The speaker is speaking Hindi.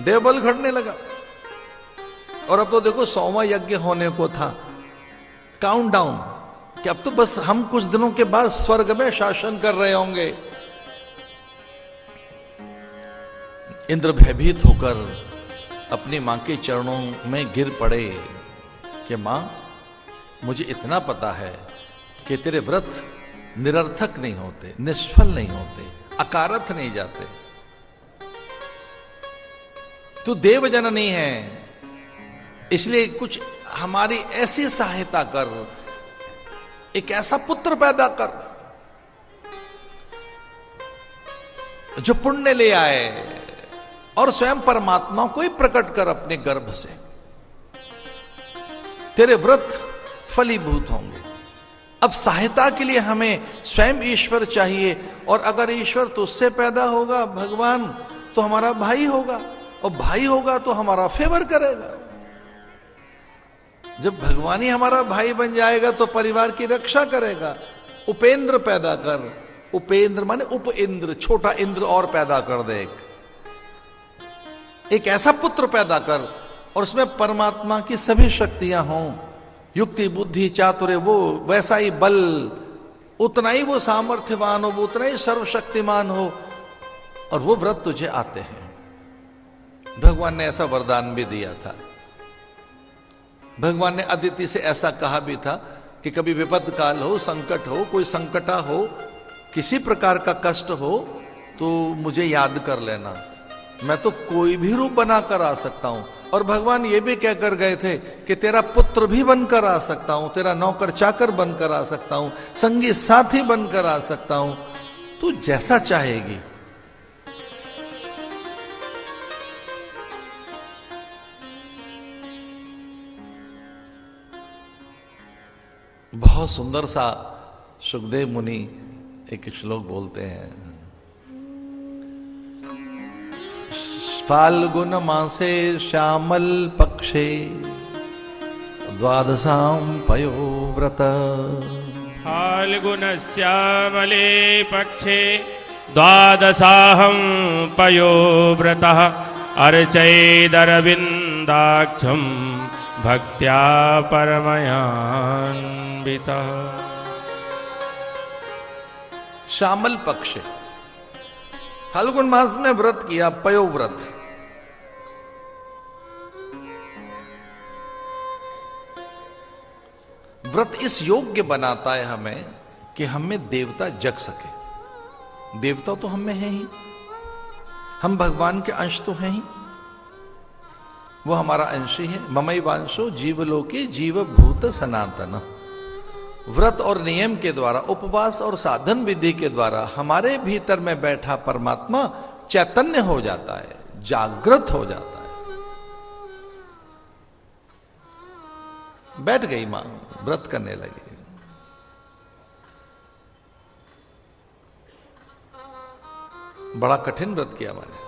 देवबल घटने लगा। और अब तो देखो 100वां यज्ञ होने को था, काउंटडाउन, कि अब तो बस हम कुछ दिनों के बाद स्वर्ग में शासन कर रहे होंगे। इंद्र भयभीत होकर अपनी मां के चरणों में गिर पड़े कि मां, मुझे इतना पता है कि तेरे व्रत निरर्थक नहीं होते, निष्फल नहीं होते, अकारथ नहीं जाते। तू देव जननी है, इसलिए कुछ हमारी ऐसी सहायता कर, एक ऐसा पुत्र पैदा कर जो पुण्य ले आए और स्वयं परमात्मा को ही प्रकट कर अपने गर्भ से। तेरे व्रत फलीभूत होंगे। अब सहायता के लिए हमें स्वयं ईश्वर चाहिए, और अगर ईश्वर तुझसे पैदा होगा भगवान, तो हमारा भाई होगा, और भाई होगा तो हमारा फेवर करेगा। जब भगवान ही हमारा भाई बन जाएगा तो परिवार की रक्षा करेगा। उपेंद्र पैदा कर, उपेंद्र माने उप इंद्र, छोटा इंद्र और पैदा कर दे, एक ऐसा पुत्र पैदा कर और उसमें परमात्मा की सभी शक्तियां हों, युक्ति बुद्धि चातुर्य, वो वैसा ही बल, उतना ही वो सामर्थ्यवान हो, वो उतना ही सर्वशक्तिमान हो, और वो व्रत तुझे आते हैं। भगवान ने ऐसा वरदान भी दिया था। भगवान ने अदिति से ऐसा कहा भी था कि कभी विपद काल हो, संकट हो, कोई संकटा हो, किसी प्रकार का कष्ट हो, तो मुझे याद कर लेना, मैं तो कोई भी रूप बनाकर आ सकता हूं। और भगवान ये भी कहकर गए थे कि तेरा पुत्र भी बनकर आ सकता हूं, तेरा नौकर चाकर बनकर आ सकता हूं, संगी साथी बनकर आ सकता हूं, तू जैसा चाहेगी। बहुत सुंदर सा सुखदेव मुनि एक श्लोक बोलते हैं, फाल्गुन मासे श्यामल पक्षे द्वादशां पयो व्रत। फाल्गुन श्यामले पक्षे द्वादशाहं पयो व्रतः अर्चैदरविन्दाक्षं भक्त्या परमयान्वितः। श्यामल पक्ष, फाल्गुन मास में व्रत किया, पयो व्रत। व्रत इस योग्य बनाता है हमें कि हमें देवता जग सके। देवता तो हम में है ही, हम भगवान के अंश तो हैं ही, वो हमारा अंश ही है। ममई वांशो जीवलोके जीव भूत सनातन। व्रत और नियम के द्वारा, उपवास और साधन विधि के द्वारा हमारे भीतर में बैठा परमात्मा चैतन्य हो जाता है, जागृत हो जाता है। बैठ गई मां, व्रत करने लगी। बड़ा कठिन व्रत किया मैंने।